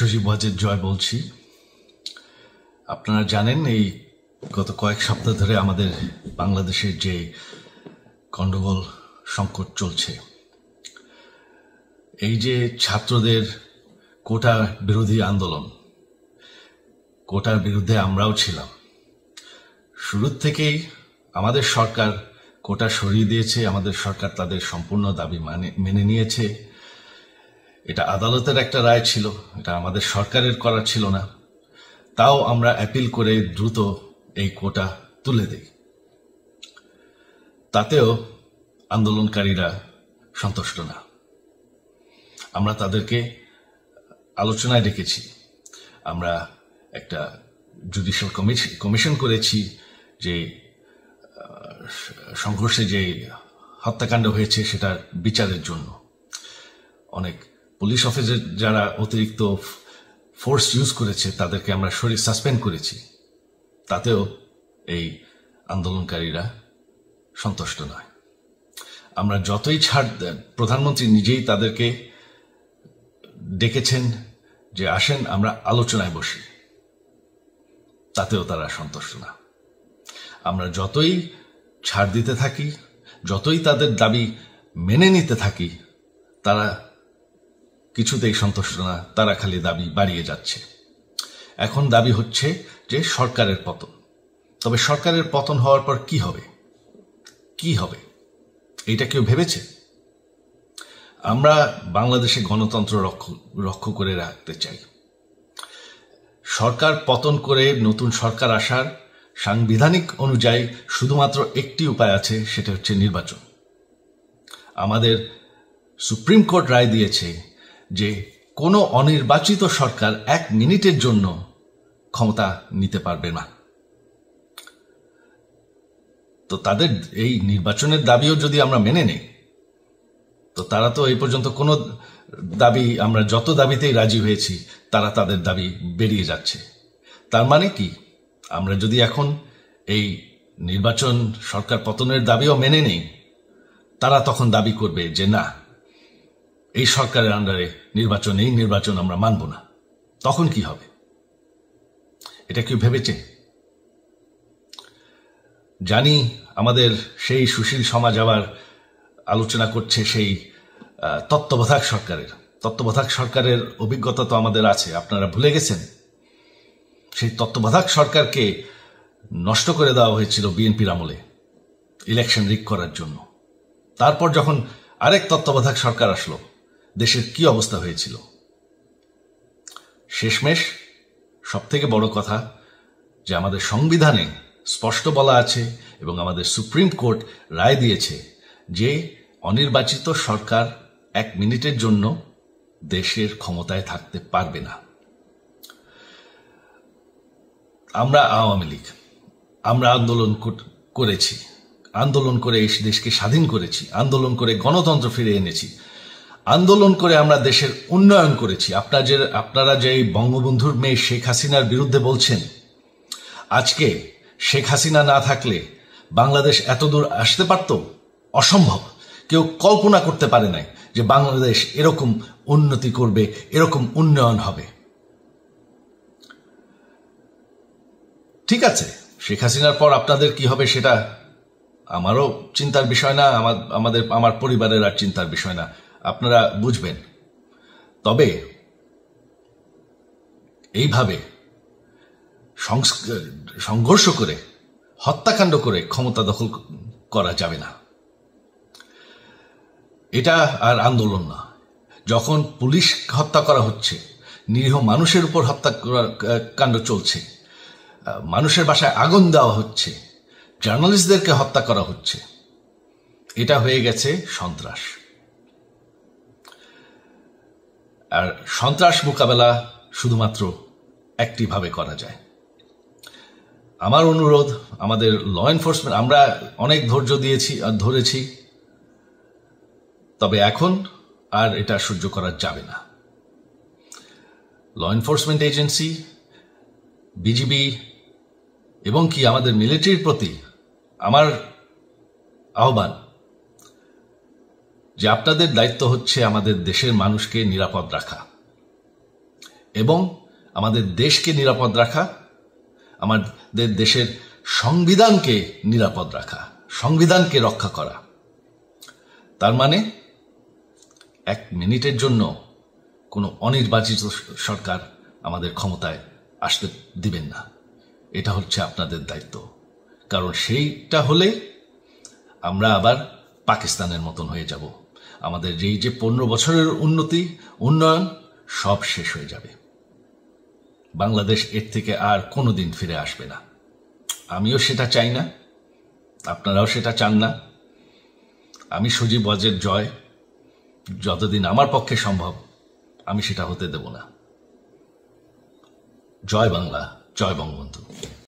সজীব ওয়াজেদ জয় বলছি। আপনারা জানেন এই গত কয়েক সপ্তাহ ধরে আমাদের বাংলাদেশের যে গন্ডগোল সংকট চলছে, এই যে ছাত্রদের কোটা বিরোধী আন্দোলন, কোটার বিরুদ্ধে আমরাও ছিলাম। শুরুর থেকেই আমাদের সরকার কোটা সরিয়ে দিয়েছে, আমাদের সরকার তাদের সম্পূর্ণ দাবি মেনে নিয়েছে। এটা আদালতের একটা রায় ছিল, এটা আমাদের সরকারের করা ছিল না। তাও আমরা অ্যাপিল করে দ্রুত এই কোটা তুলে দেই। তাতেও আন্দোলনকারীরা সন্তুষ্ট না। আমরা তাদেরকে আলোচনায় ডেকেছি, আমরা একটা জুডিশিয়াল কমিশন করেছি যে সংঘর্ষে যে হত্যাকাণ্ড হয়েছে সেটার বিচারের জন্য। অনেক পুলিশ অফিসার যারা অতিরিক্ত ফোর্স ইউজ করেছে তাদেরকে আমরা সাসপেন্ড করেছি। তাতেও এই আন্দোলনকারীরা সন্তুষ্ট নয়। আমরা যতই ছাড় দেন, প্রধানমন্ত্রী নিজেই তাদেরকে ডেকেছেন যে আসেন আমরা আলোচনায় বসি, তাতেও তারা সন্তুষ্ট না। আমরা যতই ছাড় দিতে থাকি, যতই তাদের দাবি মেনে নিতে থাকি, তারা কিছুতেই সন্তুষ্ট না, তারা খালি দাবি বাড়িয়ে যাচ্ছে। এখন দাবি হচ্ছে যে সরকারের পতন। তবে সরকারের পতন হওয়ার পর কি হবে, কি হবে এইটা কেউ ভেবেছে? আমরা বাংলাদেশে গণতন্ত্র রক্ষা করে রাখতে চাই। সরকার পতন করে নতুন সরকার আসার সাংবিধানিক অনুযায়ী শুধুমাত্র একটি উপায় আছে, সেটা হচ্ছে নির্বাচন। আমাদের সুপ্রিম কোর্ট রায় দিয়েছে যে কোনো অনির্বাচিত সরকার 1 মিনিটের জন্য ক্ষমতা নিতে পারবে না। তো তাদের এই নির্বাচনের দাবিও যদি আমরা মেনে নেই, তো তারা তো এই পর্যন্ত কোনো দাবি, আমরা যত দাবিতেই রাজি হয়েছি তারা তাদের দাবি বেরিয়ে যাচ্ছে। তার মানে কি, আমরা যদি এখন এই নির্বাচন সরকার পতনের দাবিও মেনে নেই, তারা তখন দাবি করবে যে না, এই সরকারের আন্ডারে এই নির্বাচন আমরা মানব না। তখন কি হবে? এটা কি ভেবেছে? জানি আমাদের সেই সুশীল সমাজ আবার আলোচনা করছে সেই তত্ত্বাবধায়ক সরকারের অভিজ্ঞতা তো আমাদের আছে, আপনারা ভুলে গেছেন? সেই তত্ত্বাবধায়ক সরকারকে নষ্ট করে দেওয়া হয়েছিল বিএনপির আমলে ইলেকশন রিগ করার জন্য। তারপর যখন আরেক তত্ত্বাবধায়ক সরকার আসলো, দেশের কি অবস্থা হয়েছিল? শেষমেশ সব থেকে বড় কথা যে আমাদের সংবিধানে স্পষ্ট বলা আছে এবং আমাদের সুপ্রিম কোর্ট রায় দিয়েছে যে অনির্বাচিত সরকার 1 মিনিটের জন্য দেশের ক্ষমতায় থাকতে পারবে না। আমরা আওয়ামী লীগ, আমরা আন্দোলন করেছি, আন্দোলন করে এই দেশকে স্বাধীন করেছি, আন্দোলন করে গণতন্ত্র ফিরে এনেছি, আন্দোলন করে আমরা দেশের উন্নয়ন করেছি। আপনারা যে বঙ্গবন্ধুর মেয়ে শেখ হাসিনার বিরুদ্ধে বলছেন, আজকে শেখ হাসিনা না থাকলে বাংলাদেশ এতদূর আসতে পারত? অসম্ভব। কেউ কল্পনা করতে পারে নাই যে বাংলাদেশ এরকম উন্নতি করবে, এরকম উন্নয়ন হবে। ঠিক আছে, শেখ হাসিনার পর আপনাদের কি হবে সেটা আমারও চিন্তার বিষয় না, আমার পরিবারের আর চিন্তার বিষয় না, আপনারা বুঝবেন। তবে এইভাবে সংঘর্ষ করে, হত্যাকাণ্ড করে ক্ষমতা দখল করা যাবে না। এটা আর আন্দোলন না। যখন পুলিশ হত্যা করা হচ্ছে, নিরীহ মানুষের উপর হত্যাকাণ্ড চলছে, মানুষের বাসায় আগুন দেওয়া হচ্ছে, জার্নালিস্টদেরকে হত্যা করা হচ্ছে, এটা হয়ে গেছে সন্ত্রাস। আর সন্ত্রাস মোকাবেলা শুধুমাত্র একটি ভাবে করা যায়। আমার অনুরোধ, আমাদের ল এনফোর্সমেন্ট, আমরা অনেক ধৈর্য দিয়েছি আর ধরেছি, তবে এখন আর এটা সহ্য করা যাবে না। ল এনফোর্সমেন্ট এজেন্সি, বিজিবি এবং কি আমাদের মিলিটারির প্রতি আমার আহ্বান যে আপনাদের দায়িত্ব হচ্ছে আমাদের দেশের মানুষকে নিরাপদ রাখা। এবং আমাদের দেশকে নিরাপদ রাখা, আমাদের দেশের সংবিধানকে নিরাপদ রাখা, সংবিধানকে রক্ষা করা। তার মানে 1 মিনিটের জন্য কোনো অনির্বাচিত সরকার আমাদের ক্ষমতায় আসতে দিবেন না। এটা হচ্ছে আপনাদের দায়িত্ব, কারণ সেইটা হলে আমরা আবার পাকিস্তানের মতন হয়ে যাব। আমাদের যেই যে 15 বছরের উন্নয়ন সব শেষ হয়ে যাবে। বাংলাদেশ এর থেকে আর কোনোদিন ফিরে আসবে না। আমিও সেটা চাই না, আপনারাও সেটা চান না। আমি সজীব ওয়াজেদ জয়, যতদিন আমার পক্ষে সম্ভব আমি সেটা হতে দেব না। জয় বাংলা, জয় বঙ্গবন্ধু।